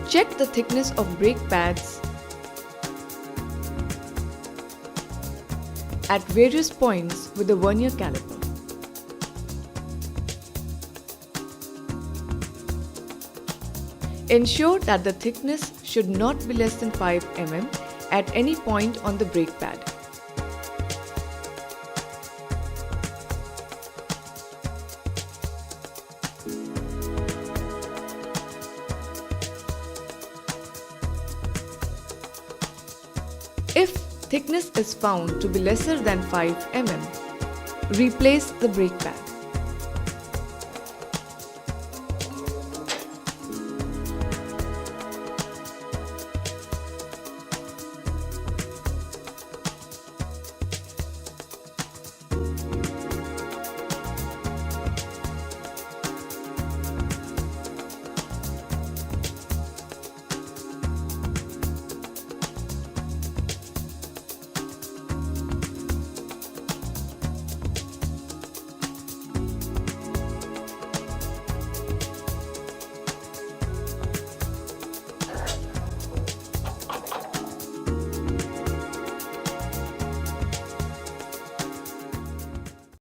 Check the thickness of brake pads at various points with the vernier caliper. Ensure that the thickness should not be less than 5 mm at any point on the brake pad. If thickness is found to be lesser than 5 mm, replace the brake pad.